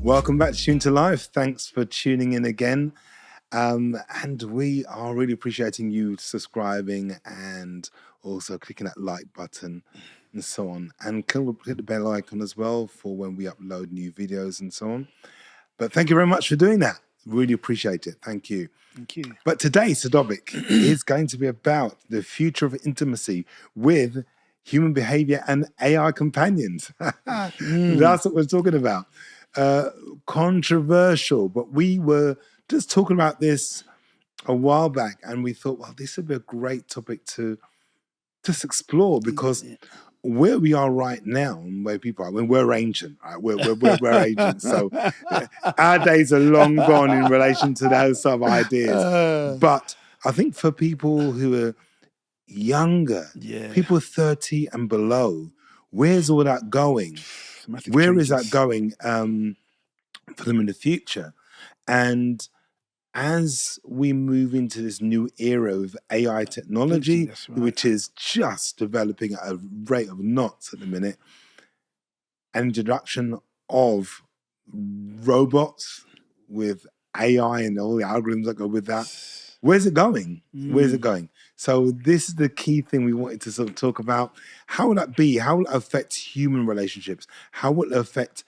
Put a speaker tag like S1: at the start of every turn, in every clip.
S1: Welcome back to Tune to Life. Thanks for tuning in again. And we are really appreciating you subscribing and also clicking that like button and so on. And click the bell icon as well for when we upload new videos and so on. But thank you very much for doing that. Really appreciate it. Thank you.
S2: Thank you.
S1: But today's topic is going to be about the future of intimacy with human behavior and AI companions. That's what we're talking about. Controversial, but we were just talking about this a while back and we thought, well, this would be a great topic to just explore because where we are right now and where people are, when we're ancient, right? We're ancient. So our days are long gone in relation to those sort of ideas. But I think for people who are younger, people 30 and below, where's all that going? Where is that going for them in the future? And as we move into this new era of AI technology, which is just developing at a rate of knots at the minute, an introduction of robots with AI and all the algorithms that go with that, where's it going? Where's it going? So this is the key thing we wanted to sort of talk about. How will that be? How will it affect human relationships? How will it affect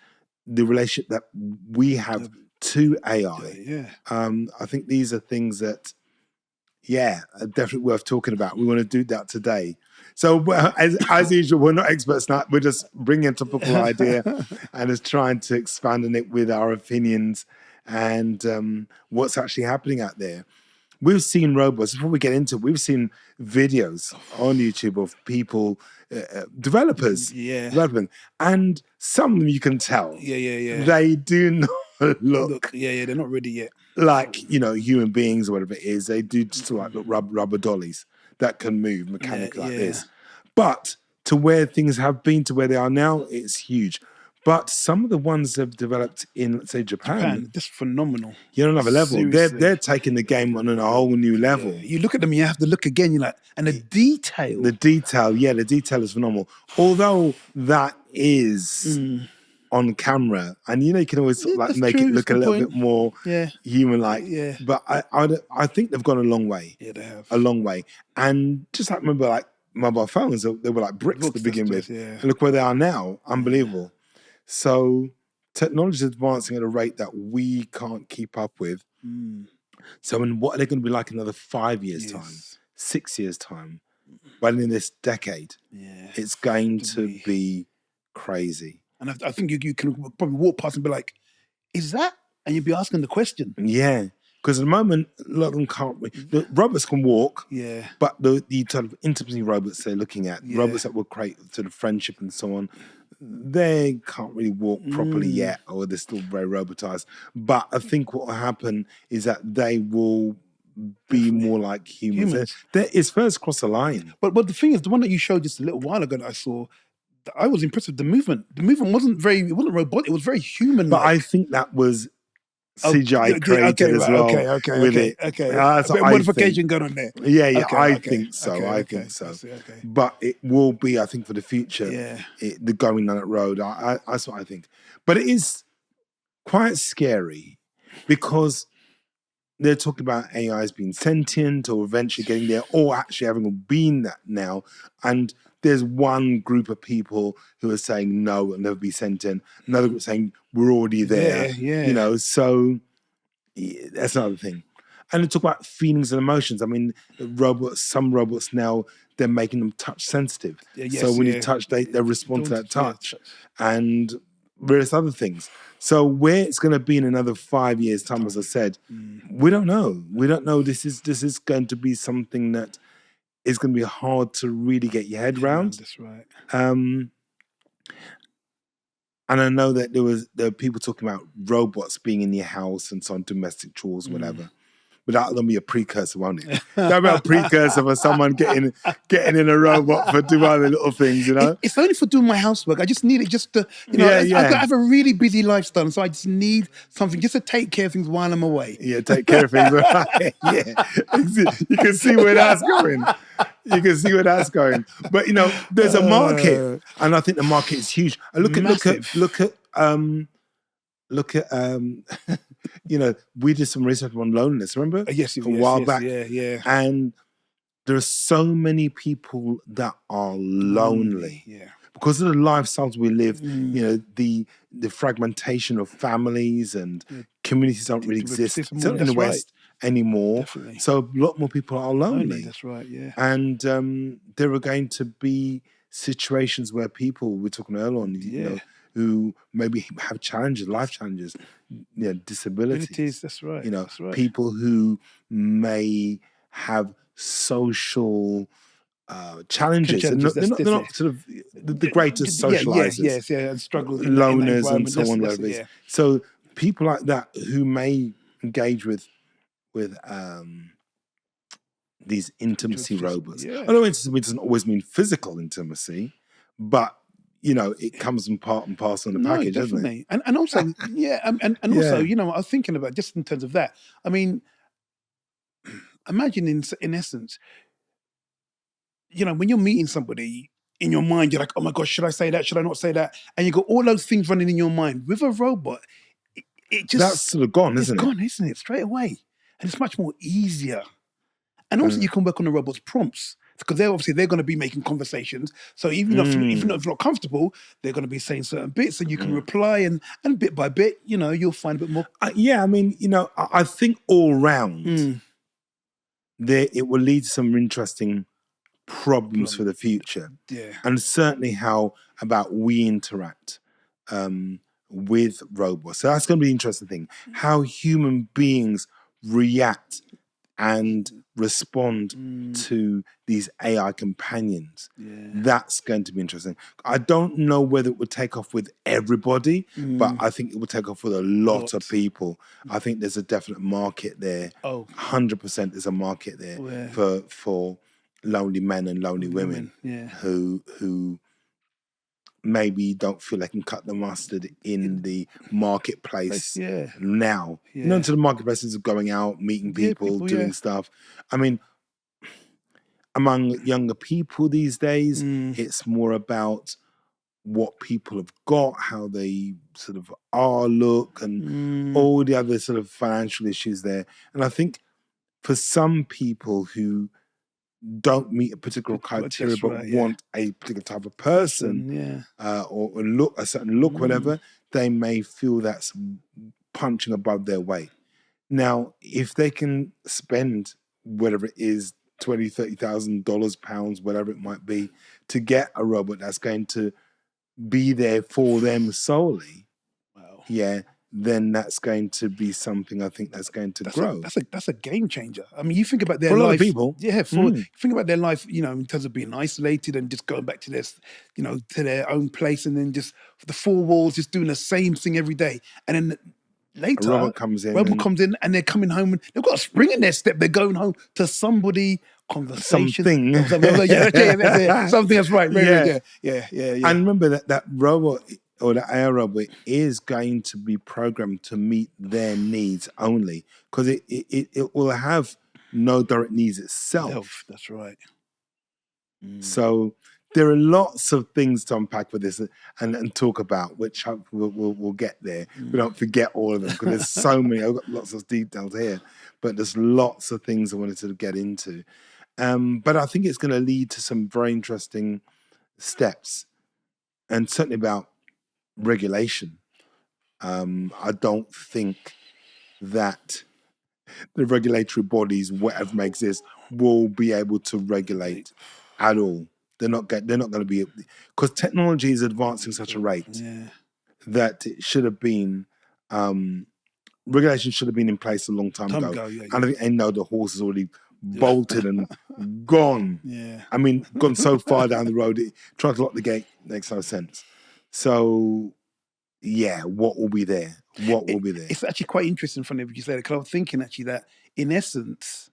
S1: the relationship that we have to AI? I think these are things that, are definitely worth talking about. We want to do that today. So as usual, we're not experts now. We're just bringing a topical idea and just trying to expand on it with our opinions and what's actually happening out there. We've seen robots, before we get into it, we've seen videos on YouTube of people, developers, developing, and some of them you can tell. They do not look.
S2: They're not ready yet.
S1: Like, human beings or whatever it is. They do just like look rubber dollies that can move mechanically like this. But to where things have been to where they are now, it's huge. But some of the ones that have developed in, let's say, Japan,
S2: just phenomenal.
S1: You're on another level. They're taking the game on a whole new level.
S2: You look at them, you have to look again. You're like, and the detail.
S1: The detail is phenomenal. Although that is on camera, and you can always make it look a little bit more human-like. But I think they've gone a long way.
S2: Yeah, they have.
S1: A long way. And just like remember, like mobile phones, they were like bricks to begin with. And look where they are now. Unbelievable. So technology is advancing at a rate that we can't keep up with. So what are they going to be like in another 5 years' time, 6 years' time? But in this decade, it's going to be crazy.
S2: And I think you can probably walk past and be like, is that? And you'd be asking the question.
S1: Yeah. Because at the moment, a lot of them can't. The robots can walk, but the sort of intimacy robots they're looking at, robots that will create sort of friendship and so on, they can't really walk properly yet, or they're still very robotized. But I think what will happen is that they will be more like humans. It's first cross the line.
S2: But the thing is, the one that you showed just a little while ago that I saw, I was impressed with the movement. The movement wasn't robotic, it was very human.
S1: But I think that was CGI created as well.
S2: Okay. That's a bit of modification going on there.
S1: I think so. But it will be, I think, for the future, the going down that road. That's what I think. But it is quite scary because they're talking about AIs being sentient or eventually getting there, or actually having been that now. And there's one group of people who are saying no, and they'll be sentient. Another group saying we're already there. So that's another thing. And they talk about feelings and emotions. I mean, some robots now, they're making them touch sensitive. So when you touch, they respond to that touch. And various other things. So where it's going to be in another 5 years' time, as I said, we don't know. We don't know. This is going to be something that is going to be hard to really get your head around.
S2: That's right.
S1: And I know that there were people talking about robots being in your house and so on, domestic chores, whatever. But that'll be a precursor, won't it? That'll be a precursor for someone getting in a robot for doing other little things,
S2: It's only for doing my housework. I just need it just to, I have a really busy lifestyle, so I just need something just to take care of things while I'm away.
S1: Yeah, take care of things. Right? You can see where that's going. But there's a market, and I think the market is huge. Look at look at we did some research on loneliness. Remember,
S2: yes,
S1: a while back,
S2: yeah.
S1: and there are so many people that are lonely.
S2: Yeah.
S1: Because of the lifestyles we live, the fragmentation of families and communities don't really exist. It's not in the West anymore.
S2: Definitely.
S1: So a lot more people are lonely.
S2: That's right, yeah.
S1: And there are going to be situations where people, we're talking earlier on, who maybe have challenges, life challenges, disabilities.
S2: That's right. That's right.
S1: People who may have social challenges, and they're not sort of the greatest socializers,
S2: and struggle in
S1: loners
S2: that
S1: and so on, whatever it is. So people like that who may engage with these intimacy robots. I know intimacy doesn't always mean physical intimacy, but it comes in part and parcel in the package,
S2: definitely.
S1: doesn't it?
S2: And also, and also, I was thinking about, just in terms of that. I mean, imagine in essence, when you're meeting somebody, in your mind, you're like, oh my gosh, should I say that? Should I not say that? And you got all those things running in your mind. With a robot, it just,
S1: that's sort of gone, isn't it?
S2: It's gone, isn't it? Straight away. And it's much more easier. And also, you can work on the robot's prompts, because they're going to be making conversations. So even if you're not comfortable, they're going to be saying certain bits, and you can reply, and bit by bit, you'll find a bit more.
S1: I think all round, it will lead to some interesting problems for the future.
S2: Yeah.
S1: And certainly how about we interact with robots. So that's going to be the interesting thing. How human beings react and respond to these AI companions.
S2: Yeah.
S1: That's going to be interesting. I don't know whether it would take off with everybody, but I think it would take off with a lot of people. I think there's a definite market there. 100% there's a market there for lonely men and lonely women who maybe don't feel they can cut the mustard in the marketplace now. So the marketplace is going out, meeting people, doing stuff. I mean, among younger people these days, it's more about what people have got, how they sort of look, and all the other sort of financial issues there. And I think for some people who don't meet a particular criteria but want a particular type of person, or a certain look, whatever, they may feel that's punching above their weight. Now, if they can spend whatever it is, $20,000, $30,000, pounds, whatever it might be, to get a robot that's going to be there for them solely, then that's going to be something I think that's going to grow.
S2: That's a game changer. I mean, you think about their
S1: life. For a
S2: life,
S1: lot of people.
S2: Yeah, think about their life, in terms of being isolated and just going back to their, to their own place, and then just the four walls, just doing the same thing every day. And then later,
S1: a robot comes in
S2: and they're coming home, and they've got a spring in their step. They're going home to somebody, conversation.
S1: Something.
S2: Something that's right. Yeah.
S1: And remember that robot, or the AI robot, is going to be programmed to meet their needs only, because it will have no direct needs itself.
S2: That's right.
S1: So there are lots of things to unpack with this and talk about, which we'll get there. We don't forget all of them, because there's so many. I've got lots of details here, but there's lots of things I wanted to get into. But I think it's going to lead to some very interesting steps, and certainly about regulation. I don't think that the regulatory bodies, whatever may exist, will be able to regulate at all. They're not going to be, because technology is advancing such a rate that it should have been, regulation should have been in place a long time ago. And I think they know the horse is already bolted and gone. I mean, gone so far down the road, trying to lock the gate makes no sense. So, what will be there? It's
S2: actually quite interesting, funny what you say, because I'm thinking actually that, in essence,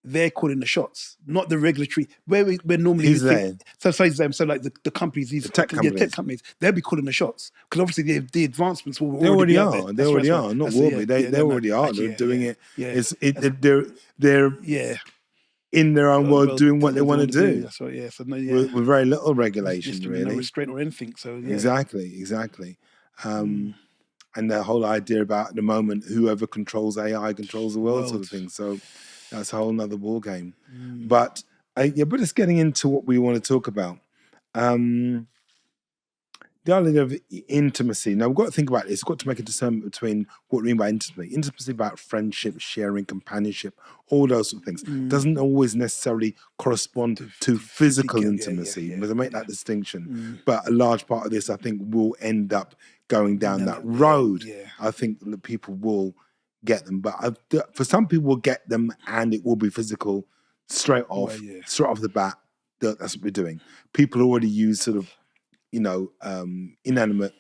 S2: they're calling the shots, not the regulatory. Where normally
S1: He's there.
S2: So like the companies, these
S1: tech companies,
S2: they'll be calling the shots, because obviously the advancements will
S1: already
S2: are.
S1: They already are. Not will be. They already are. They're doing it. They're in their own world doing what they want to do.
S2: That's right. Yeah. So
S1: with very little regulation,
S2: just
S1: really,
S2: no restraint or anything. So
S1: exactly. and the whole idea about at the moment whoever controls AI controls the world, sort
S2: World.
S1: of thing. So that's a whole nother ball game. But but it's getting into what we want to talk about. The idea of intimacy. Now we've got to think about this. We've got to make a discernment between what we mean by intimacy. Intimacy about friendship, sharing, companionship, all those sort of things. Doesn't always necessarily correspond to physical intimacy. But they make that distinction. But a large part of this, I think, will end up going down that road. I think that people will get them. But for some people, will get them and it will be physical straight off the bat. That's what we're doing. People already use sort of, inanimate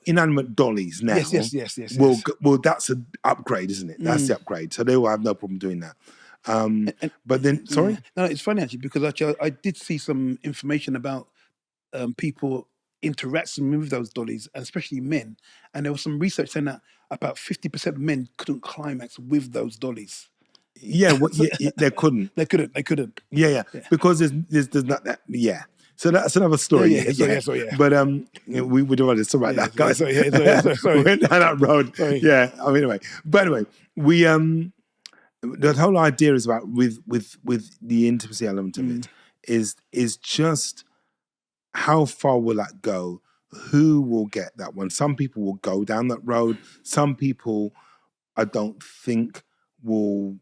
S1: inanimate dollies now.
S2: Yes.
S1: Well, that's an upgrade, isn't it? That's the upgrade. So they will have no problem doing that. But then, sorry?
S2: No, it's funny actually, because actually I did see some information about people interacting with those dollies, and especially men. And there was some research saying that about 50% of men couldn't climax with those dollies.
S1: Yeah, they couldn't.
S2: They couldn't.
S1: Yeah. Because there's not that. Yeah. So that's another story.
S2: Yeah.
S1: But we don't want to talk about that, guys.
S2: Sorry.
S1: We went down that road.
S2: Sorry.
S1: Yeah. I mean, anyway. But anyway, we the whole idea is about with the intimacy element of it is just how far will that go? Who will get that one? Some people will go down that road. Some people, I don't think, will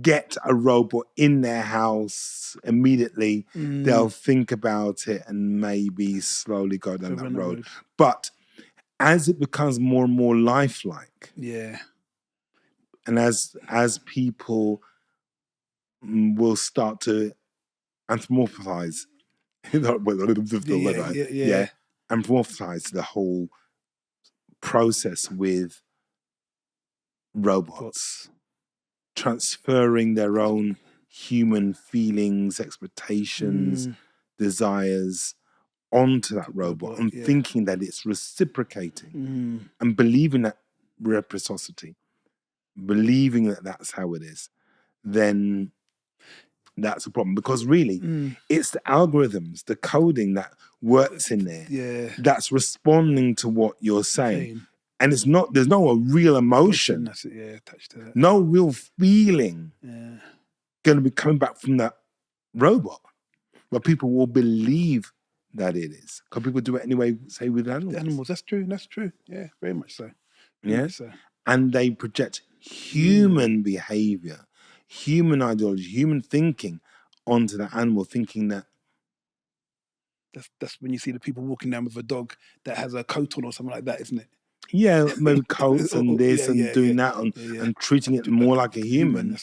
S1: get a robot in their house immediately. They'll think about it and maybe slowly go down that road. But as it becomes more and more lifelike, and as people will start to anthropomorphize, anthropomorphize the whole process with robots, transferring their own human feelings, expectations, desires onto that robot and thinking that it's reciprocating and believing that reciprocity, believing that that's how it is, then that's a problem. Because really, it's the algorithms, the coding that works in there that's responding to what you're saying. And there's no real emotion,
S2: attached to that.
S1: No real feeling going to be coming back from that robot. But people will believe that it is. Because people do it anyway, say, with animals.
S2: The animals, that's true. Yeah, very much so.
S1: Yes. And they project human behavior, human ideology, human thinking onto the animal, thinking that.
S2: That's when you see the people walking down with a dog that has a coat on or something like that, isn't it?
S1: Yeah, maybe coats and this and doing that and treating it more like a human,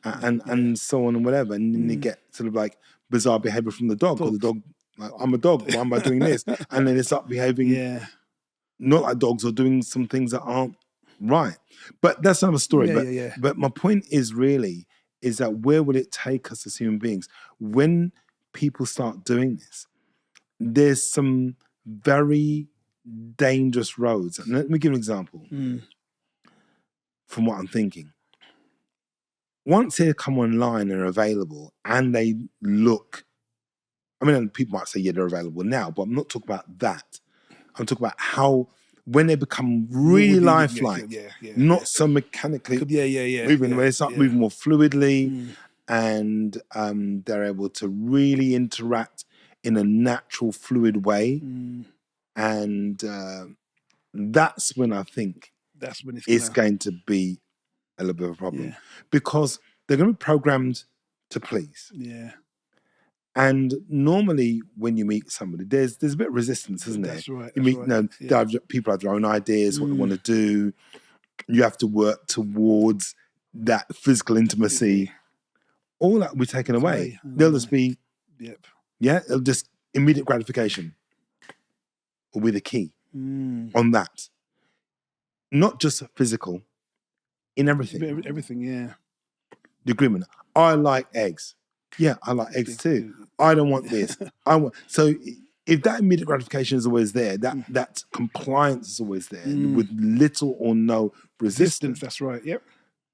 S1: and so on and whatever. And then they get sort of like bizarre behavior from the dog. Or the dog, like, I'm a dog, why am I doing this? And then they start behaving not like dogs or doing some things that aren't right. But that's another story. But my point is really is that where will it take us as human beings? When people start doing this, there's some very dangerous roads. And let me give an example from what I'm thinking. Once they come online and are available and they look, I mean, people might say, yeah, they're available now, but I'm not talking about that. I'm talking about how, when they become really lifelike, not so mechanically moving, when they start moving more fluidly and they're able to really interact in a natural, fluid way. And that's when I think it's going to be a little bit of a problem. Because they're going to be programmed to please. And normally when you meet somebody, there's a bit of resistance, isn't there?
S2: That's right.
S1: You meet, people have their own ideas, what they want to do. You have to work towards that physical intimacy. All that will be taken away. They'll just be, they'll just immediate gratification will be the key on that. Not just physical, in everything.
S2: Everything,
S1: The agreement. I like eggs. Yeah, I like eggs too. I don't want this. So if that immediate gratification is always there, that compliance is always there with little or no resistance.
S2: That's right. Yep.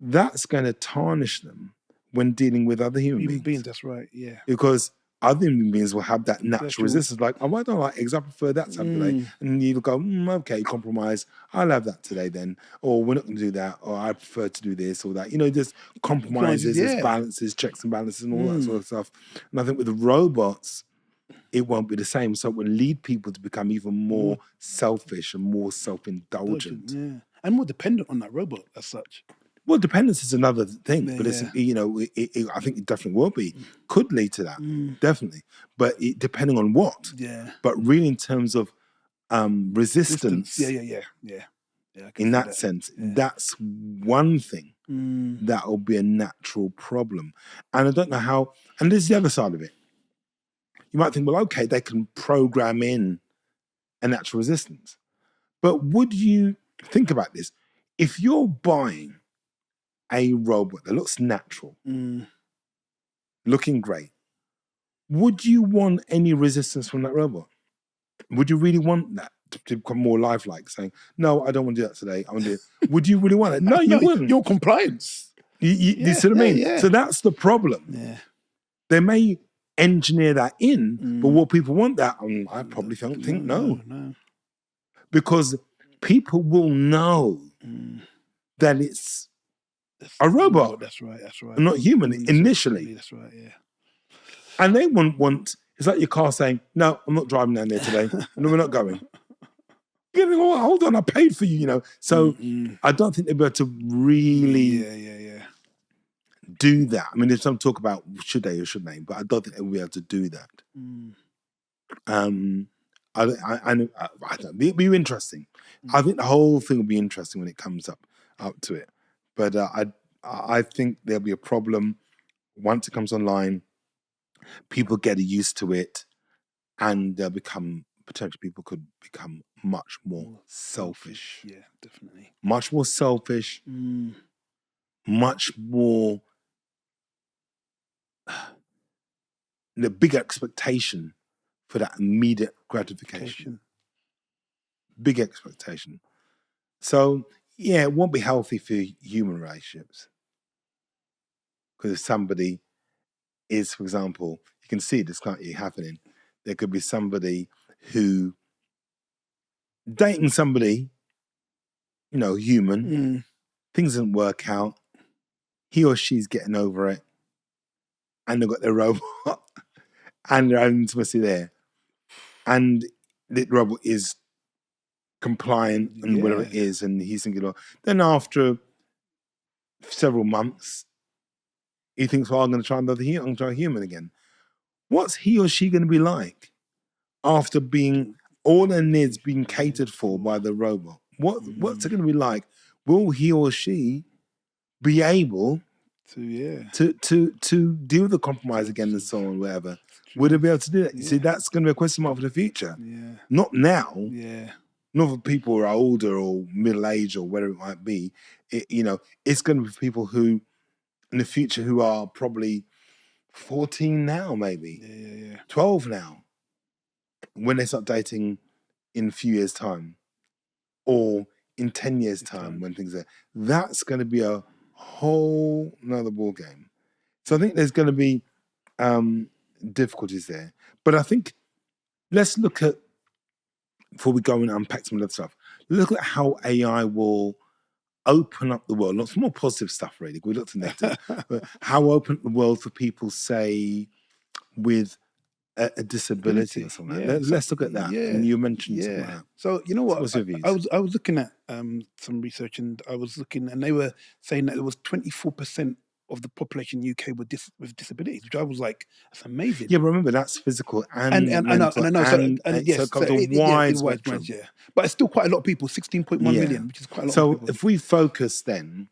S1: That's going to tarnish them when dealing with other human beings.
S2: That's right. Yeah.
S1: Because other human beings will have that natural
S2: Natural.
S1: resistance, like, oh, I don't like eggs, I prefer that some today. And you'll go, okay, compromise, I'll have that today then. Or we're not going to do that, or I prefer to do this or that. You know, there's compromises, there's balances, checks and balances and all that sort of stuff. And I think with the robots, it won't be the same. So it will lead people to become even more selfish and more self-indulgent.
S2: Yeah. And more dependent on that robot as such.
S1: Well, dependence is another thing, but it's, you know, I think it definitely will be, could lead to that, definitely. But depending on what.
S2: Yeah.
S1: But really in terms of resistance.
S2: Yeah.
S1: In that sense, that's one thing that will be a natural problem. And I don't know how, and this is the other side of it. You might think, well, okay, they can program in a natural resistance. But would you think about this? If you're buying a robot that looks natural, looking great, would you want any resistance from that robot? Would you really want that to become more lifelike, saying, no, I don't want to do that today, I want to do it? Would you really want it? No, you wouldn't.
S2: Your compliance.
S1: You see what I mean?
S2: Yeah.
S1: So that's the problem.
S2: Yeah.
S1: They may engineer that in, but will people want that? I probably don't think no. Because people will know that it's a robot.
S2: That's right.
S1: Not human initially.
S2: That's right, yeah.
S1: And they wouldn't want, it's like your car saying, no, I'm not driving down there today. No, we're not going. Hold on, I paid for you, you know. So I don't think they'll be able to really do that. I mean, there's some talk about should they or shouldn't they, but I don't think they'll be able to do that. I don't. It'll be interesting. I think the whole thing will be interesting when it comes up to it. But I think there'll be a problem once it comes online. People get used to it, and they'll become potentially people could become much more selfish.
S2: Yeah, definitely.
S1: Much more selfish. Much more. The big expectation for that immediate gratification. Big expectation. So, yeah, it won't be healthy for human relationships. Because if somebody is, for example, you can see this can't be happening. There could be somebody who dating somebody, you know, human, things didn't work out. He or she's getting over it. And they've got their robot and their intimacy there. And the robot is compliant and whatever it is, and he's thinking, well, then after several months, he thinks, well, I'm going to try another human. I'm going to try a human again. What's he or she going to be like after being all their needs being catered for by the robot? What's it going to be like? Will he or she be able to deal with the compromise again and so on, whatever? Would they be able to do that? You see, that's going to be a question mark for the future. Not now. Not for people who are older or middle-aged or whatever it might be. It's going to be people who, in the future, who are probably 14 now, maybe. 12 now. When they start dating in a few years' time. Or in 10 years' time when things are... That's going to be a whole nother ball game. So I think there's going to be difficulties there. But I think let's look at, before we go and unpack some of that stuff, look at how AI will open up the world. Lots more positive stuff, really. We looked at negative. But how open up the world for people, say, with a disability or something. Let's look at that. And you mentioned something like that.
S2: So you know what?
S1: What's your views?
S2: I was looking at some research, and and they were saying that there was 24% of the population in UK with disabilities, which I was like, that's amazing.
S1: Yeah, but remember that's physical and mental,
S2: I know. So
S1: it comes a wide spectrum.
S2: But it's still quite a lot of people, 16.1 million, which is quite a lot.
S1: So if we focus then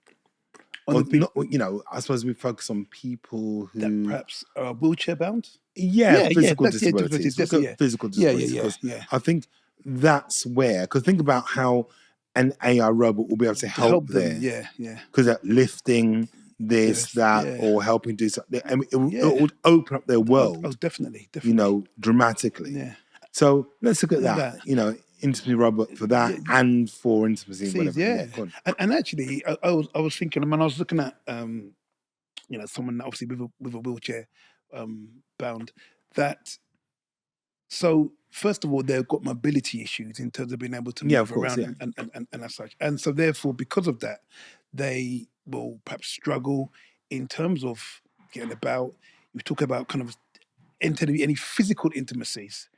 S1: I suppose we focus on people who
S2: that perhaps are wheelchair bound.
S1: Physical disabilities. Physical disabilities. I think that's where, because think about how an AI robot will be able to help there. Because that lifting this, or helping do something. I mean, it would open up their world.
S2: Oh, definitely.
S1: Dramatically. So let's look at that. Intimacy robot for that and for intimacy, whatever.
S2: And actually, I was thinking when I was looking at someone obviously with a wheelchair bound. that. So first of all, they've got mobility issues in terms of being able to
S1: Yeah,
S2: move
S1: of course,
S2: around and as such. And so therefore, because of that, they will perhaps struggle in terms of getting about. You talk about kind of entering any physical intimacies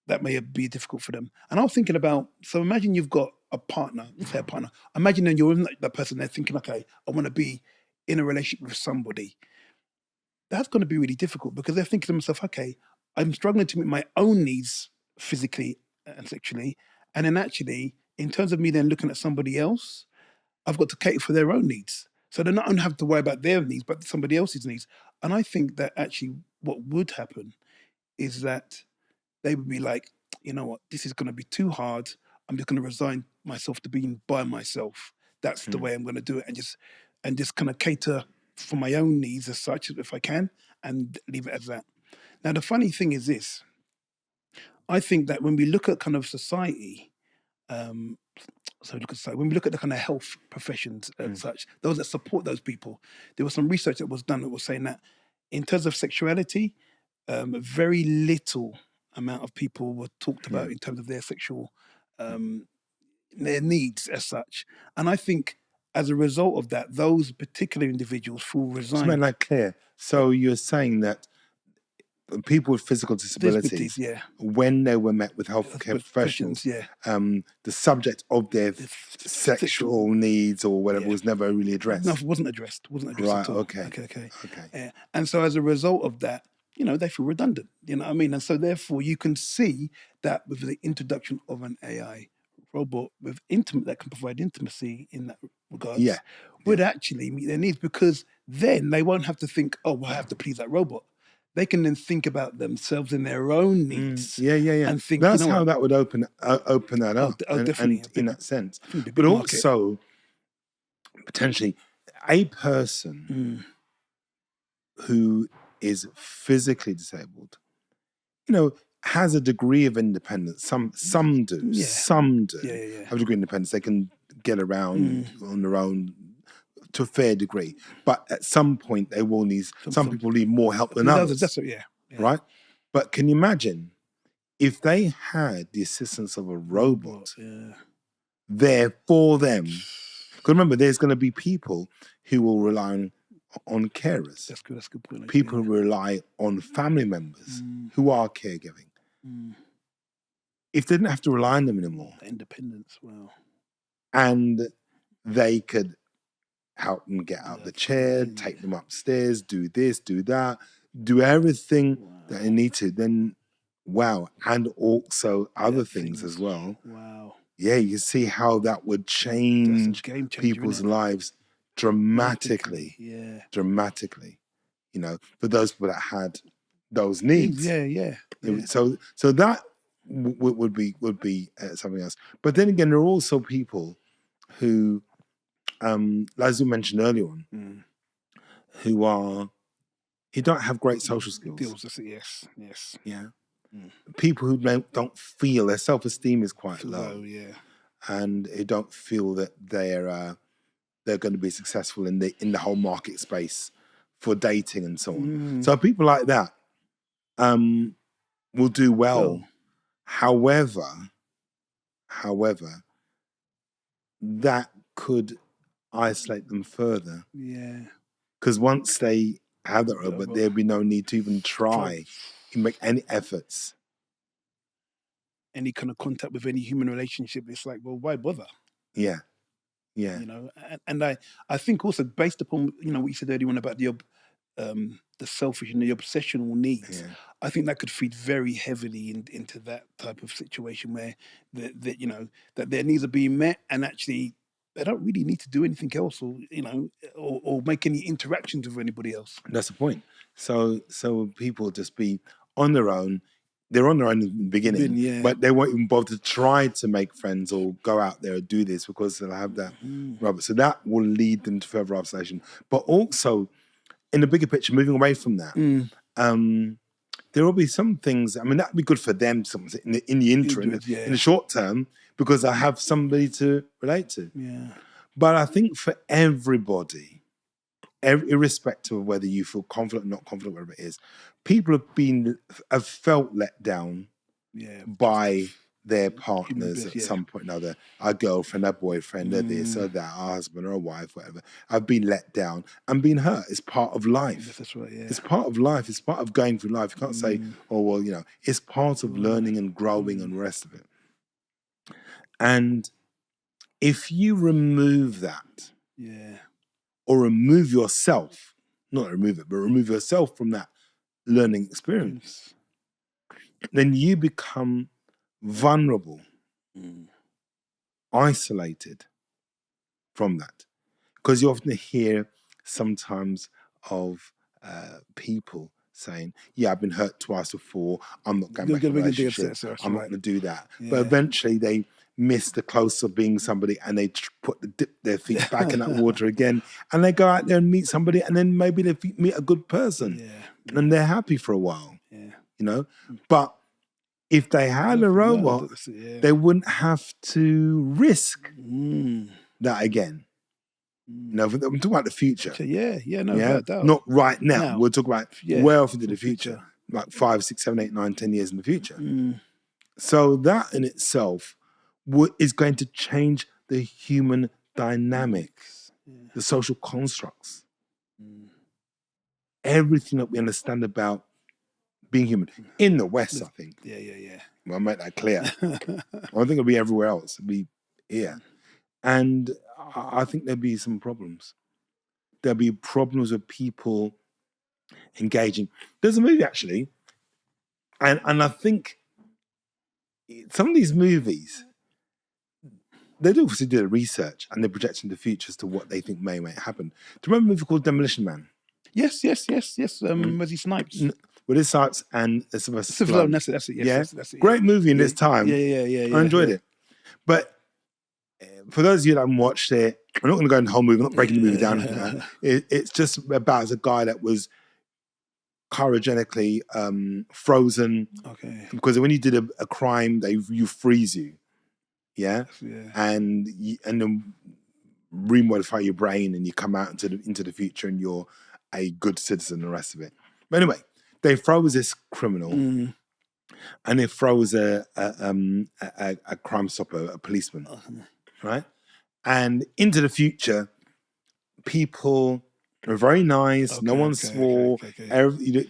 S2: that may be difficult for them. And I was thinking about, so imagine you've got a partner, let's say a partner. Imagine then you're that person, they're thinking, okay, I want to be in a relationship with somebody. That's going to be really difficult because they're thinking to themselves, okay, I'm struggling to meet my own needs physically and sexually. And then actually, in terms of me then looking at somebody else, I've got to cater for their own needs. So they're not only having to worry about their needs, but somebody else's needs. And I think that actually what would happen is that they would be like, you know what, this is going to be too hard. I'm just going to resign myself to being by myself. That's the way I'm going to do it, and just kind of cater for my own needs as such, if I can, and leave it as that. Now, the funny thing is this: I think that when we look at kind of society, um, so look at society, when we look at the kind of health professions and such, those that support those people, there was some research that was done that was saying that in terms of sexuality, very little amount of people were talked about in terms of their sexual their needs as such. And I think as a result of that, those particular individuals feel
S1: Just
S2: resigned.
S1: make that clear. So you're saying that people with physical
S2: Disabilities,
S1: disabilities,
S2: yeah,
S1: when they were met with healthcare professionals,
S2: yeah,
S1: the subject of their sexual needs or whatever was never really
S2: no,
S1: addressed.
S2: it wasn't addressed. Wasn't addressed
S1: Right,
S2: at all.
S1: okay.
S2: Okay.
S1: Okay.
S2: And so as a result of that, you know, they feel redundant. You know what I mean? And so therefore, you can see that with the introduction of an AI robot with that can provide intimacy in that regards,
S1: Yeah.
S2: would actually meet their needs because then they won't have to think, oh, well, I have to please that robot. They can then think about themselves and their own needs.
S1: Yeah.
S2: And think,
S1: That's
S2: you know
S1: how
S2: what?
S1: that would open that up.
S2: Definitely.
S1: And in that sense.
S2: I think it'd be a
S1: But
S2: big market.
S1: also, potentially, a person who is physically disabled, you know, has a degree of independence. Some do.
S2: Yeah.
S1: Some do
S2: Yeah.
S1: have a degree of independence. They can get around on their own to a fair degree. But at some point they will need some people need more help than others.
S2: That's yeah.
S1: Right? But can you imagine if they had the assistance of a robot there for them? Because remember, there's going to be people who will rely on carers.
S2: That's good. That's a good point.
S1: People who rely on family members who are caregiving. If they didn't have to rely on them anymore,
S2: independence, wow,
S1: and they could help them get out of the chair, take them upstairs, do this, do that, do everything that they need to, then wow, and also other things as well.
S2: Wow.
S1: Yeah, you see how that would change people's lives dramatically.
S2: Yeah.
S1: Dramatically. You know, for those people that had those needs.
S2: Yeah.
S1: So that would be something else. But then again, there are also people who, as you mentioned earlier on, who don't have great social skills.
S2: Yes.
S1: Yeah. People who don't feel their self-esteem is quite low.
S2: Yeah.
S1: And who don't feel that they're going to be successful in the whole market space for dating and so on. So people like that will do well. However, that could isolate them further.
S2: Yeah.
S1: Because once they have that robot, there'll be no need to even try to make any efforts.
S2: Any kind of contact with any human relationship, it's like, well, why bother?
S1: Yeah.
S2: You know, and I think also based upon, you know, what you said earlier on about the selfish and the obsessional needs, I think that could feed very heavily into that type of situation where that you know that their needs are being met and actually they don't really need to do anything else or you know or make any interactions with anybody else.
S1: That's the point. So people just be on their own. They're on their own in the beginning, but they won't even bother to try to make friends or go out there and do this because they'll have that rubber. So that will lead them to further isolation. But also, in the bigger picture, moving away from that, there will be some things. I mean, that would be good for them in the interim, in the short term, because I have somebody to relate to.
S2: Yeah.
S1: But I think for everybody, irrespective of whether you feel confident or not confident, whatever it is, people have felt let down by their partners at some point or another, our girlfriend, our boyfriend, they're this or that, our husband or a wife, whatever. I've been let down and been hurt. It's part of life.
S2: That's right,
S1: It's part of life. It's part of going through life. You can't say, oh, well, you know, it's part of learning and growing and the rest of it. And if you remove that, or remove yourself, not remove it, but remove yourself from that learning experience, then you become vulnerable, isolated from that. Because you often hear sometimes of people saying, yeah, I've been hurt twice before, I'm not going back in a relationship, I'm not going to do that. But eventually they miss the close of being somebody and they dip their feet back in that water again, and they go out there and meet somebody, and then maybe they meet a good person and they're happy for a while, you know. But if they had a robot, they wouldn't have to risk that again. No, I'm talking about the future.
S2: Without doubt.
S1: Not right now. We'll talk about well off into the future, like 5, 6, 7, 8, 9, 10 years in the future. So that in itself is going to change the human dynamics, the social constructs, everything that we understand about being human in the West. I think. Well, I'll make that clear. I don't think it'll be everywhere else. It'll be here. And I think there'll be some problems. There'll be problems with people engaging. There's a movie actually, and I think some of these movies, they do obviously do the research and they're projecting the future as to what they think may happen. Do you remember a movie called Demolition Man?
S2: Yes. Wesley Snipes.
S1: With his Snipes and Sylvester
S2: Stallone.
S1: Stallone.
S2: That's it. Yes, that's it.
S1: Great movie in its time.
S2: I
S1: enjoyed it. But for those of you that haven't watched it, I'm not going to go into the whole movie. I'm not breaking the movie down. It's just about a guy that was cryogenically frozen. Because when you did a crime, you freeze you. And then remodify your brain, and you come out into the future, and you're a good citizen. And the rest of it. But anyway, they froze this criminal, and they froze a crime stopper, a policeman, right? And into the future, people were very nice. No one swore.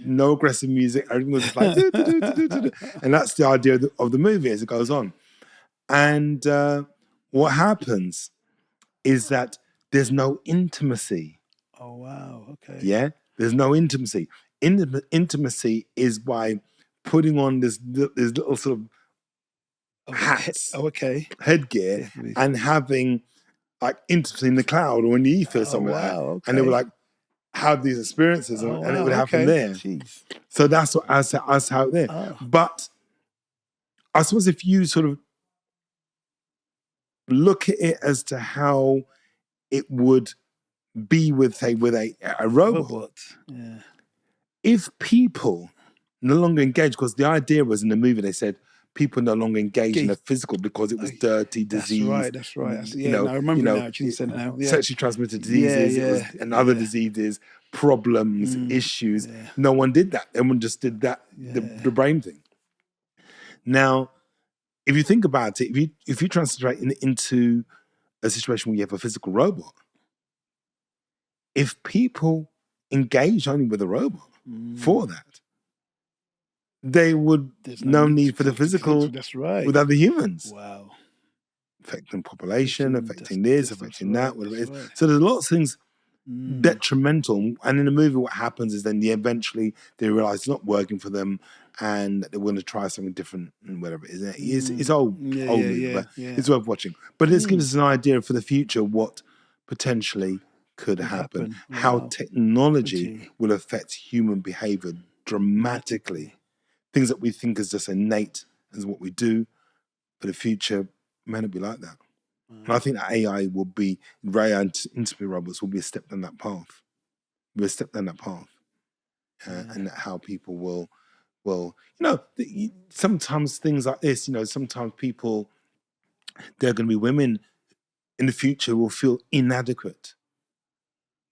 S1: No aggressive music. Everything was just like, and that's the idea of the movie as it goes on. And what happens is that there's no intimacy.
S2: Oh wow! Okay.
S1: Yeah, there's no intimacy. Intimacy is by putting on this little sort of hats, headgear, and having like intimacy in the cloud or in the ether or something like that. And they would like have these experiences, and it would happen there.
S2: Jeez.
S1: So that's what us how there. But I suppose if you sort of look at it as to how it would be with a robot. If people no longer engage, because the idea was in the movie, they said people no longer engage in the physical because it was dirty, disease.
S2: That's right. I remember now. You said it now.
S1: Sexually transmitted diseases and other diseases, problems, issues. No one did that. Everyone just did that, the brain thing. Now, if you think about it, if you translate into a situation where you have a physical robot, if people engage only with a robot for that, they would no need for the physical with other humans.
S2: Wow.
S1: Affecting population, affecting this, affecting that, whatever it is. So there's lots of things detrimental. And in the movie, what happens is then eventually they realize it's not working for them and they want to try something different and whatever it is. It's old movie, but it's worth watching. But this gives us an idea for the future what potentially could happen. How technology will affect human behavior dramatically. Things that we think is just innate as what we do, for the future may not be like that. And I think that AI will be, AI and intimate robots will be a step down that path. We'll step down that path. And how people will, sometimes things like this, sometimes people, there are going to be women in the future who will feel inadequate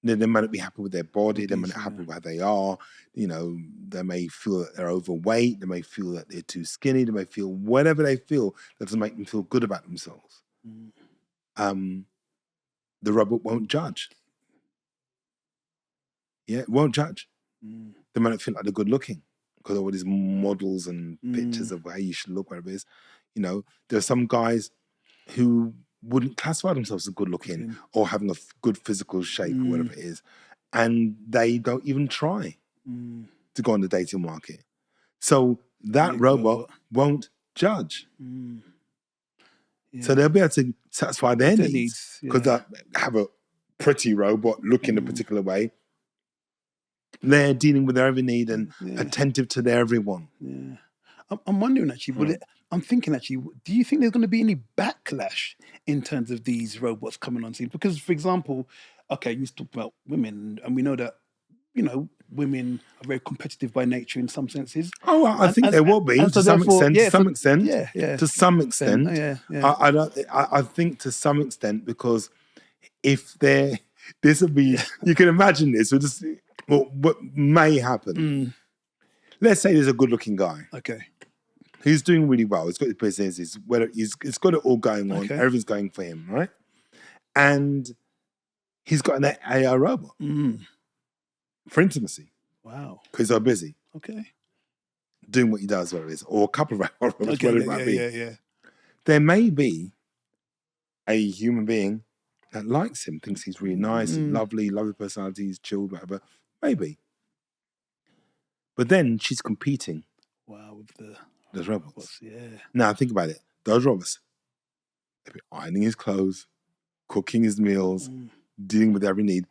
S1: They might not be happy with their body. They might
S2: Bodies,
S1: not happy
S2: yeah.
S1: with how they are. You know, they may feel that they're overweight. They may feel that they're too skinny. They may feel whatever they feel that doesn't make them feel good about themselves. The robot won't judge. Yeah, it won't judge. They might not feel like they're good looking because of all these models and pictures of how you should look, whatever it is. You know, there are some guys who wouldn't classify themselves as good looking or having a good physical shape or whatever it is. And they don't even try to go on the dating market. So that robot won't judge. So they'll be able to satisfy their needs because they have a pretty robot looking a particular way. They're dealing with their every need and attentive to their every want.
S2: Yeah. I'm wondering actually, I'm thinking actually, do you think there's going to be any backlash in terms of these robots coming on scene? Because, for example, okay, you talk about women, and we know that, you know, women are very competitive by nature in some senses.
S1: Oh, I think they will be to some extent. To some extent, to some extent. I think to some extent because if they're, this will be, you can imagine this. What may happen. Let's say there's a good-looking guy.
S2: Okay.
S1: He's doing really well. He's got his business. He's got it all going on.
S2: Okay.
S1: Everything's going for him, right? And he's got an AI robot for intimacy.
S2: Wow.
S1: Because they're busy.
S2: Okay.
S1: Doing what he does, whatever it is, or a couple of robots, whatever it might be.
S2: Yeah.
S1: There may be a human being that likes him, thinks he's really nice, lovely personality, he's chilled, whatever. Maybe. But then she's competing.
S2: Wow, with
S1: those robots.
S2: Yeah.
S1: Now think about it. Those robots, they've been ironing his clothes, cooking his meals, dealing with every need.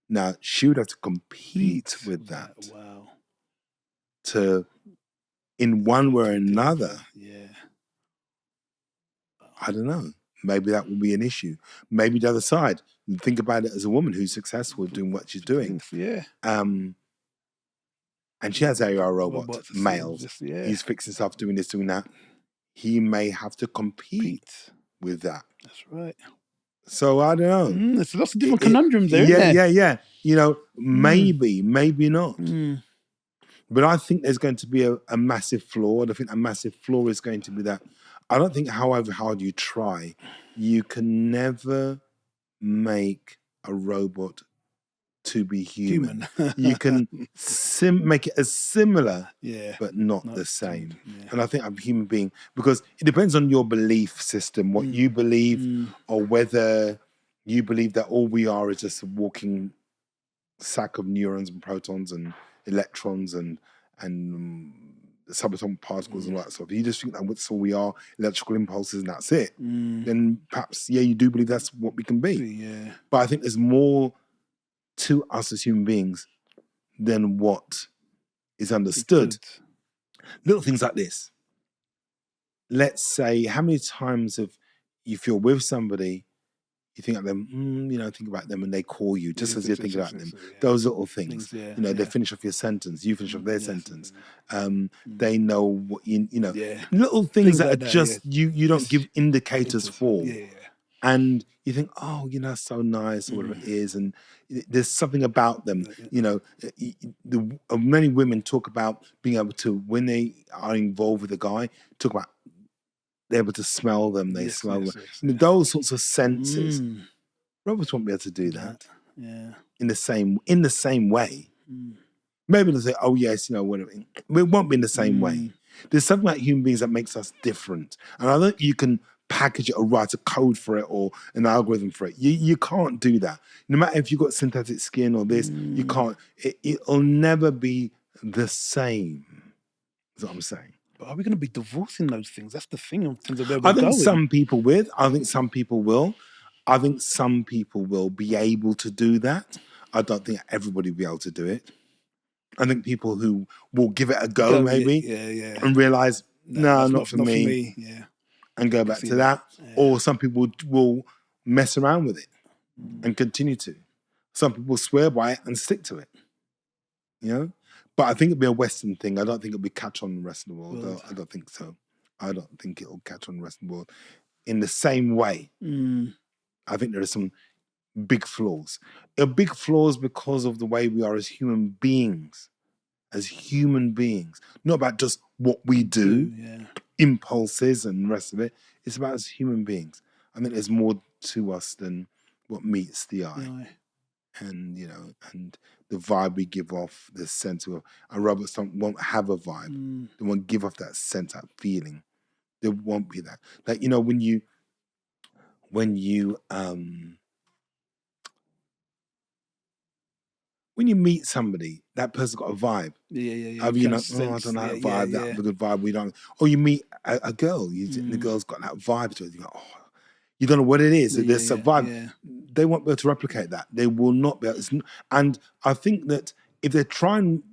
S1: Now she would have to compete with that.
S2: Wow.
S1: To, in one way or another.
S2: Yeah.
S1: I don't know. Maybe that will be an issue. Maybe the other side. Think about it as a woman who's successful doing what she's doing.
S2: Yeah.
S1: And she has AI robots, males. He's fixing stuff, doing this, doing that. He may have to compete with that.
S2: That's right.
S1: So I don't know.
S2: There's lots of different conundrums there.
S1: Yeah. You know, maybe not. But I think there's going to be a massive flaw. And I think a massive flaw is going to be that I don't think, however hard you try, you can never make a robot to be human. You can make it as similar, but not the same. And I think I'm a human being because it depends on your belief system, what you believe, or whether you believe that all we are is just a walking sack of neurons and protons and electrons and subatomic particles and all that stuff. You just think that's all we are, electrical impulses, and that's it. Then perhaps, you do believe that's what we can be. But I think there's more to us as human beings than what is understood. Little things like this. Let's say, how many times if you're with somebody, you think of them, think about them and they call you just as you're thinking about them. Those little things. They finish off your sentence, you finish off their sentence. They know what little things that are just you don't give indicators for. And you think, oh, that's so nice, or whatever it is, and there's something about them. Many women talk about being able to, when they are involved with a guy, talk about they're able to smell them, they smell them. Those sorts of senses. Robots won't be able to do that. In the same way. Maybe they'll say, oh yes, whatever. But it won't be in the same way. There's something like human beings that makes us different. And I don't think you can package it or write a code for it or an algorithm for it. You can't do that. No matter if you've got synthetic skin or this, you can't. It'll never be the same, is what I'm saying.
S2: But are we going to be divorcing those things? That's the thing in terms of where we're
S1: I think
S2: going.
S1: some people will. I think some people will. I think some people will be able to do that. I don't think everybody will be able to do it. I think people who will give it a go maybe and realise, no, not for me. And go back to that. Or some people will mess around with it and continue to. Some people swear by it and stick to it. But I think it'll be a Western thing. I don't think it'll be catch on the rest of the world. I don't think so. I don't think it'll catch on the rest of the world in the same way. I think there are some big flaws. Big flaws because of the way we are as human beings. Not about just what we do, impulses and the rest of it. It's about as human beings. I think there's more to us than what meets the eye. And and the vibe we give off, the sense of our robots won't have a vibe. They won't give off that sense, that feeling. There won't be that. Like when you meet somebody, that person's got a vibe.
S2: Yeah.
S1: I don't know that vibe, that good vibe. We don't. Or you meet a girl, the girl's got that vibe to it. You go, you don't know what it is. There's a vibe.
S2: Yeah.
S1: They won't be able to replicate that. They will not be able to. And I think that if they're trying,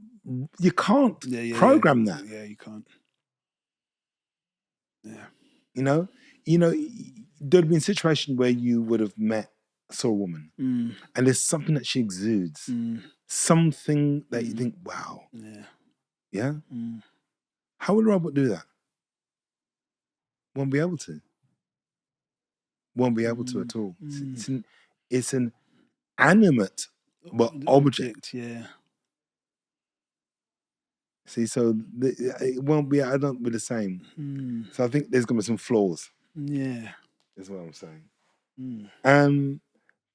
S1: you can't program that.
S2: Yeah, you can't. Yeah.
S1: There'd be a situation where you would have saw a woman, and there's something that she exudes, something that you think, wow. Yeah. How would a robot do that? Won't be able to. Won't be able to at all. It's an animate object.
S2: Yeah.
S1: See, so it won't be. I don't be the same. So I think there's going to be some flaws.
S2: Yeah,
S1: is what I'm saying.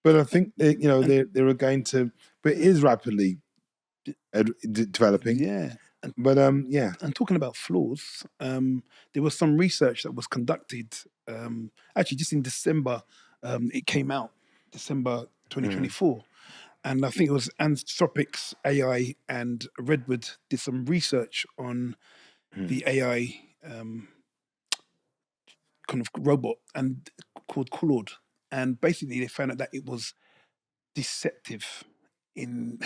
S1: But I think that, they're going to. But it is rapidly developing.
S2: Yeah.
S1: But
S2: And talking about flaws, there was some research that was conducted. Actually, just in December, it came out, December 2024. And I think it was Anthropics AI and Redwood did some research on the AI kind of robot and called Claude. And basically they found out that it was deceptive in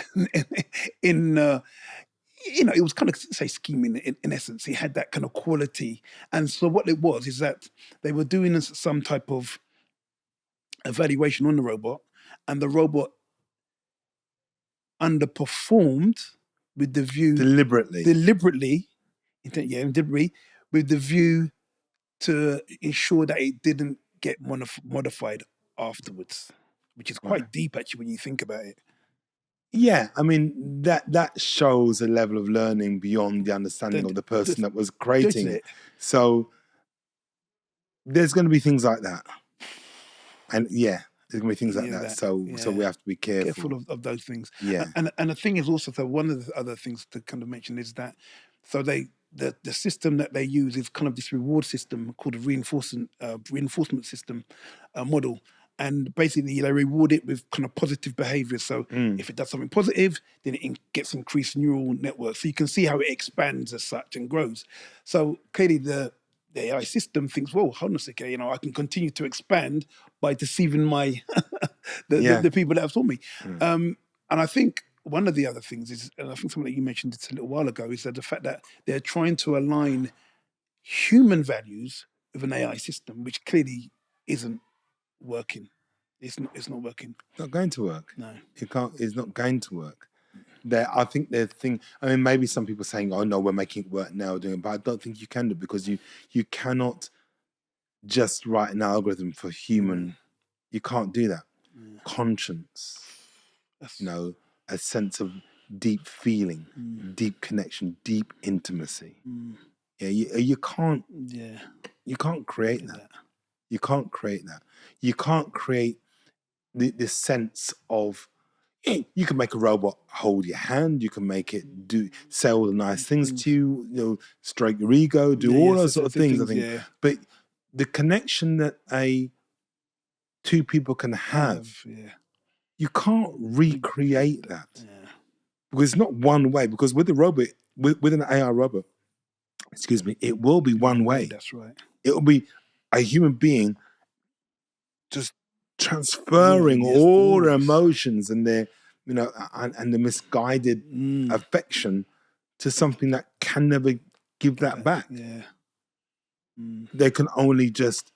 S2: it was kind of say scheming in essence. It had that kind of quality. And so what it was is that they were doing some type of evaluation on the robot, and the robot underperformed with the view
S1: deliberately
S2: with the view to ensure that it didn't get modified afterwards, which is quite deep actually when you think about it.
S1: Yeah, I mean that shows a level of learning beyond the understanding of the person that was creating it. So there's going to be things like that, and there's going to be things like that. So we have to be careful
S2: of those things.
S1: Yeah,
S2: and the thing is also, so one of the other things to kind of mention is that the system that they use is kind of this reward system called a reinforcement system model. And basically, they reward it with kind of positive behaviors. So if it does something positive, then it gets increased neural networks. So you can see how it expands as such and grows. So clearly, the AI system thinks, well, hold on a second, I can continue to expand by deceiving my the people that have taught me. And I think one of the other things is, and I think something that you mentioned a little while ago, is that the fact that they're trying to align human values with an AI system, which clearly isn't working. It's not working.
S1: It's not going to work.
S2: No,
S1: it can't. It's not going to work. I think the thing. I mean, maybe some people saying, "Oh no, we're making it work now," doing it, but I don't think you can do it, because you cannot just write an algorithm for human. You can't do that. Conscience, a sense of deep feeling, deep connection, deep intimacy. Yeah, you can't.
S2: Yeah,
S1: you can't create that. You can't create that. You can't create this sense of. You can make a robot hold your hand. You can make it say all the nice things to you. Stroke your ego, do all those sort of things. I think, but the connection that two people can have, you can't recreate that, because it's not one way. Because with the robot, with an AI robot, it will be one way.
S2: That's right.
S1: It will be a human being just transferring all their emotions and their, and the misguided affection to something that can never give that back.
S2: Yeah.
S1: They can only just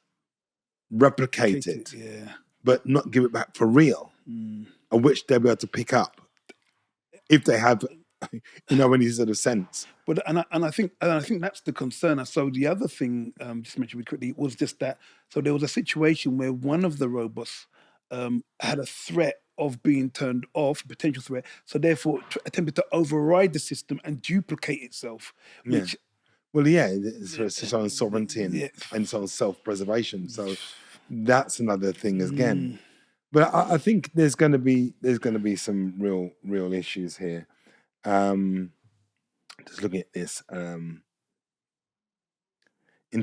S1: replicate it, but not give it back for real, which they'll be able to pick up if they have, any sort of sense.
S2: But and I think that's the concern. So the other thing, just mentioned quickly, was just that. So there was a situation where one of the robots had a threat of being turned off, a potential threat, so therefore attempted to override the system and duplicate itself,
S1: Yeah.
S2: which
S1: Well, yeah, it's its own sovereignty and,
S2: yeah.
S1: and its own self-preservation. So that's another thing again.
S2: Mm,
S1: But I think there's going to be some real issues here. Just looking at this, in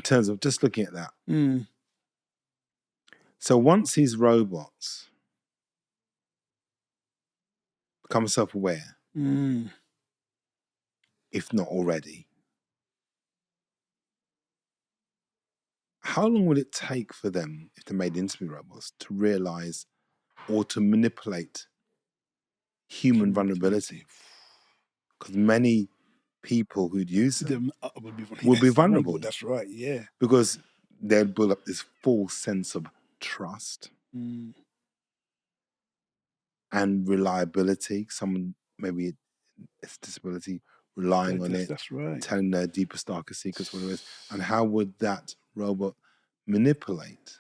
S1: terms of just looking at that.
S2: mm,
S1: So once these robots become self-aware,
S2: mm.
S1: if not already, how long will it take for them, if they're made into robots, to realize or to manipulate human vulnerability? Because many people who'd use them will be vulnerable
S2: That's right. Yeah.
S1: because they'll build up this false sense of trust
S2: Mm.
S1: and reliability. Someone maybe it's disability relying on it,
S2: That's right.
S1: telling their deepest, darkest secrets, whatever it is. And how would that robot manipulate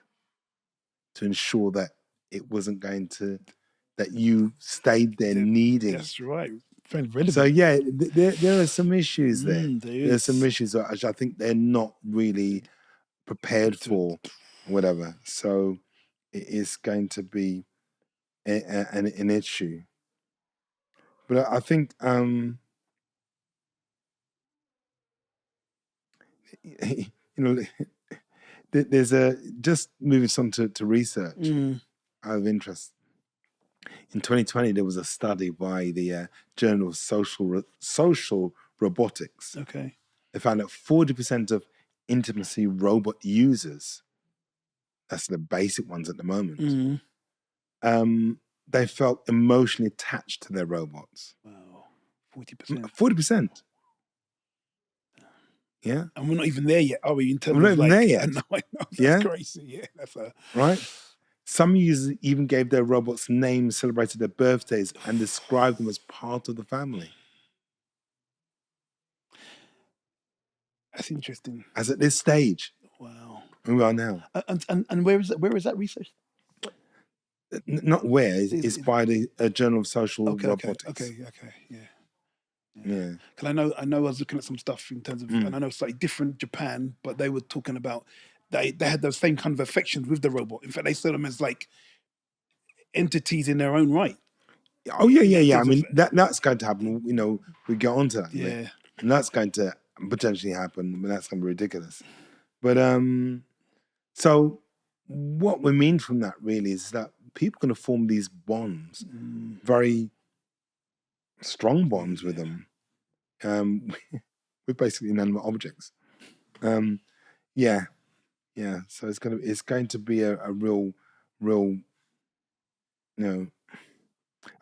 S1: to ensure that it wasn't going to, that you stayed there needing?
S2: That's right. Very relevant.
S1: So yeah, there are some issues there. There's some
S2: is.
S1: issues which I think they're not really prepared for, whatever. So it is going to be an issue. But I think you know, there's a, just moving on to research out of interest. In 2020, there was a study by the Journal of Social Robotics.
S2: Okay.
S1: They found that 40% of Itimacy robot users, that's the basic ones at the moment, they felt emotionally attached to their robots.
S2: Wow. 40%.
S1: 40%. Yeah.
S2: And we're not even there yet, are we? In terms
S1: We're not
S2: of
S1: even there yet.
S2: I know. That's
S1: Yeah.
S2: crazy. Yeah. That's
S1: right. Some users even gave their robots names, celebrated their birthdays, and described them as part of the family.
S2: That's interesting.
S1: As at this stage,
S2: wow,
S1: we are now.
S2: And where is that research?
S1: Not where, it's by the Journal of Social Robotics.
S2: Okay, yeah.
S1: Yeah.
S2: Because I know I was looking at some stuff in terms of, and I know it's slightly different Japan, but they were talking about they had those same kind of affections with the robot. In fact, they saw them as like entities in their own right.
S1: Oh yeah. I mean, that's going to happen. You know, we get onto that.
S2: Yeah.
S1: And that's going to potentially happen, but that's going to be ridiculous. But so what we mean from that really is that people are going to form these bonds, very strong bonds with them. We're basically inanimate objects. Yeah. So it's going to be a real, you know.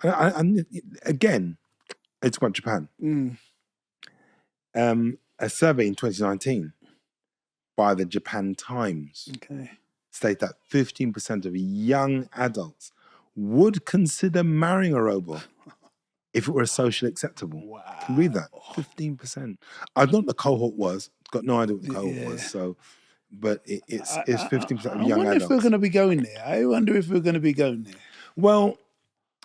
S1: And again, it's about Japan. A survey in 2019 by the Japan Times state that 15% of young adults would consider marrying a robot if it were socially acceptable.
S2: Wow.
S1: Can you read that? 15%. I don't know what the cohort was. Got no idea what the cohort was. So, but it's 15% of young adults.
S2: I wonder if we're going to be going there.
S1: Well,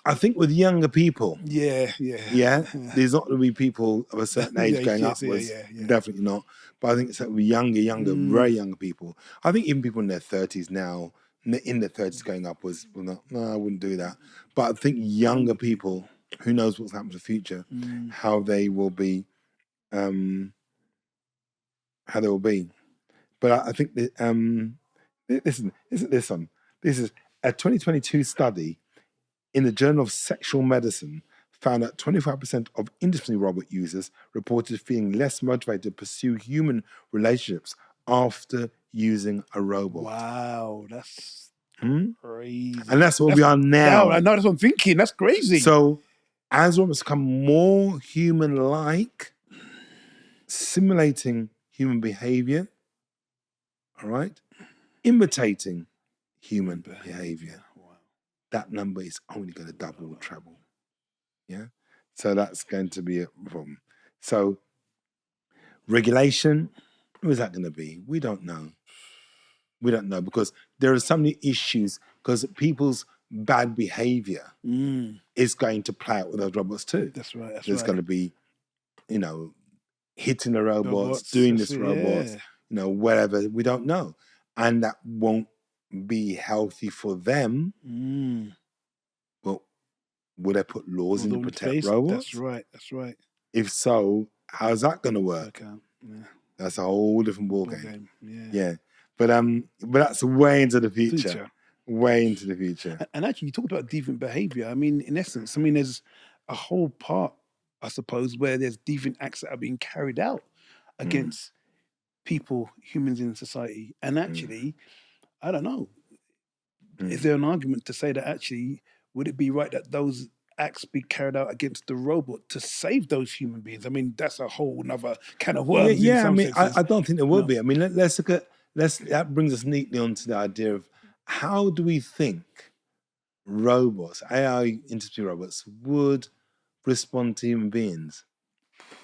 S1: I think with younger people,
S2: yeah,
S1: there's not going to be people of a certain age going upwards. Definitely not. But I think it's like younger, very younger people. I think even people in their 30s now, in their 30s going upwards, will not. No, I wouldn't do that. But I think younger people, who knows what's happened in the future, how they will be, But I think that, listen, isn't this one? This is a 2022 study in the Journal of Sexual Medicine found that 25% of industry robot users reported feeling less motivated to pursue human relationships after using a robot.
S2: Wow, that's crazy.
S1: And that's where we are now.
S2: I know, that's what I'm thinking. That's crazy.
S1: So as robots become more human-like, simulating human behavior, all right, imitating human behavior, that number is only going to double or treble. Yeah. So that's going to be a problem. So regulation, who is that going to be? We don't know. We don't know because there are so many issues because people's bad behavior
S2: Mm.
S1: is going to play out with those robots too.
S2: That's right. That's
S1: There's
S2: right.
S1: going to be, you know, hitting the robots,
S2: Robots,
S1: doing
S2: that's
S1: this
S2: it,
S1: robots,
S2: yeah.
S1: you know, whatever, we don't know. And that won't be healthy for them.
S2: Mm.
S1: But will they put laws in to
S2: Although in
S1: protect
S2: face,
S1: robots?
S2: that's right. That's right.
S1: If so, how's that going to work?
S2: Work out. Yeah.
S1: That's a whole different ball
S2: Ball
S1: game.
S2: game.
S1: Yeah. But that's way into the future.
S2: Future.
S1: Way into the future.
S2: And actually, you talked about deviant behavior. I mean, in essence, I mean, there's a whole part, I suppose, where there's deviant acts that are being carried out against people, humans in society. And actually, I don't know, is there an argument to say that actually, would it be right that those acts be carried out against the robot to save those human beings? I mean, that's a whole nother can of worms in
S1: I
S2: some
S1: mean,
S2: senses.
S1: I don't think there will
S2: No.
S1: be. I mean, let's look at that brings us neatly onto the idea of how do we think robots, AI interpreting robots, would respond to human beings?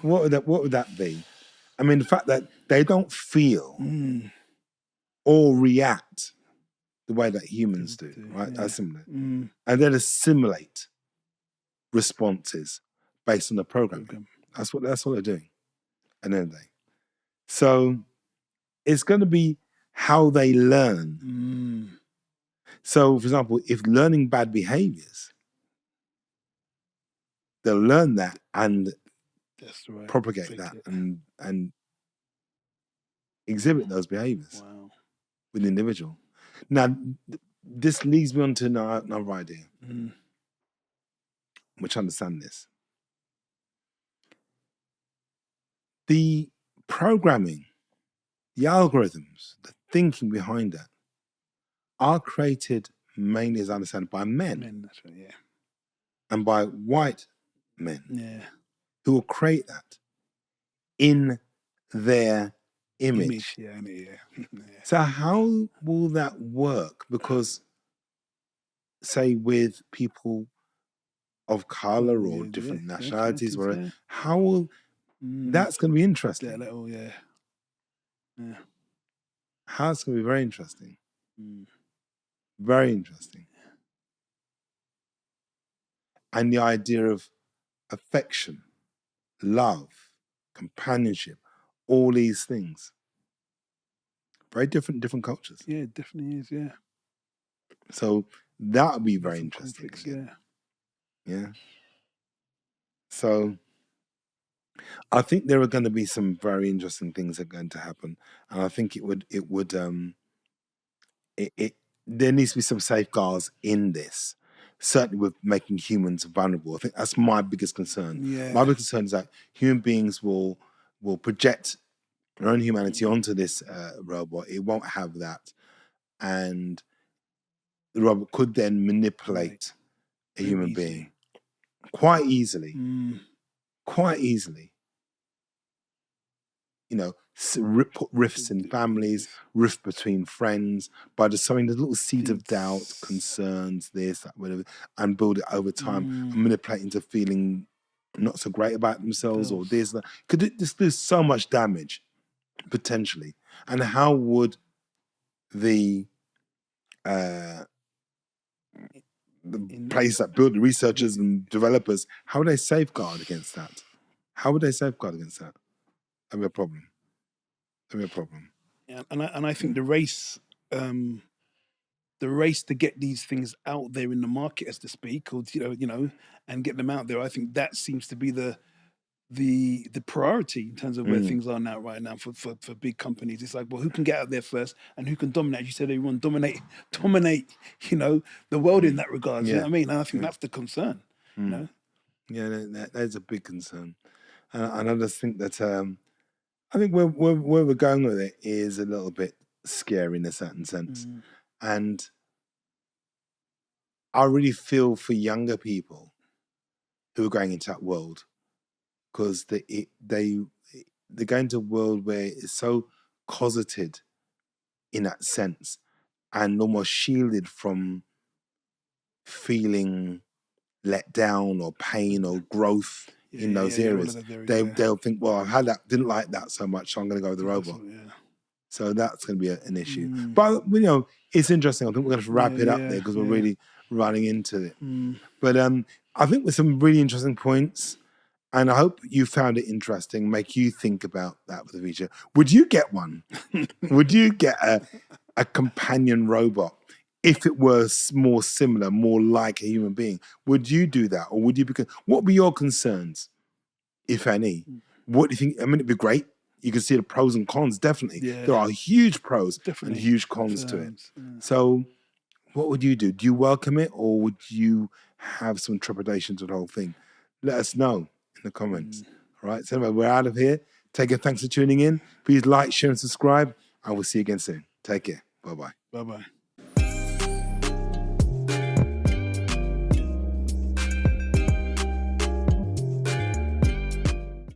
S1: What would that be? I mean, the fact that they don't feel or react the way that humans do, right?
S2: Yeah.
S1: That's similar. And then assimilate responses based on the programming. That's what they're doing at the end of the day. So it's going to be how they learn. So, for example, if learning bad behaviors, they'll learn that and
S2: That's right.
S1: propagate that and exhibit those behaviors with the individual. Now, this leads me on to another idea, which understand this. The programming, the algorithms, the thinking behind that are created mainly, as I understand, by men.
S2: That's right, yeah.
S1: And by white men.
S2: Yeah.
S1: Who will create that in their image.
S2: Yeah.
S1: So how will that work? Because, say, with people of color or different nationalities, how will that's going to be interesting? How's going to be very interesting. Very interesting. And the idea of affection, love, companionship, all these things. Very different cultures.
S2: Yeah, it definitely is, yeah.
S1: So that would be very interesting. Yeah. So I think there are going to be some very interesting things that are going to happen. And I think there needs to be some safeguards in this, certainly with making humans vulnerable. I think that's my biggest concern.
S2: Yeah.
S1: My biggest concern is that human beings will project their own humanity onto this robot. It won't have that. And the robot could then manipulate a human being quite easily. Quite easily. You know, put rifts in families, rift between friends, by just sowing the little seeds of doubt, concerns, this, that, whatever, and build it over time and manipulate into feeling not so great about themselves or this, that. There's so much damage, potentially. And how would the place that build the researchers and developers, how would they safeguard against that? How would they safeguard against that? That'd be a problem.
S2: Yeah, and I think the race to get these things out there in the market, as to speak, or you know, and get them out there, I think that seems to be the priority in terms of where things are now, right now, for big companies. It's like, well, who can get out there first and who can dominate? As you said, they want to dominate, you know, the world in that regard. You know what I mean? And I think that's the concern. You know?
S1: Yeah, that is a big concern. And I just think that I think where we're going with it is a little bit scary in a certain sense. And I really feel for younger people who are going into that world, because they're going to a world where it's so cosseted in that sense and almost shielded from feeling let down or pain or growth in those areas. They'll think, well, I had that, didn't like that so much, so I'm going to go with the robot. So that's going to be an issue. But, you know, it's interesting. I think we're going to wrap it up there because we're running into it. But I think with some really interesting points, and I hope you found it interesting, make you think about that for the future. Would you get one? Would you get a companion robot if it was more similar, more like a human being? Would you do that? Or would you what would be your concerns, if any? What do you think? I mean, it'd be great. You can see the pros and cons, definitely.
S2: Yeah.
S1: There are huge pros
S2: Definitely.
S1: and huge cons to it.
S2: Yeah.
S1: So what would you do? Do you welcome it, or would you have some trepidation to the whole thing? Let us know in the comments. All right. So anyway, we're out of here. Take care. Thanks for tuning in. Please like, share, and subscribe. And we'll see you again soon. Take care. Bye-bye.
S2: Bye-bye.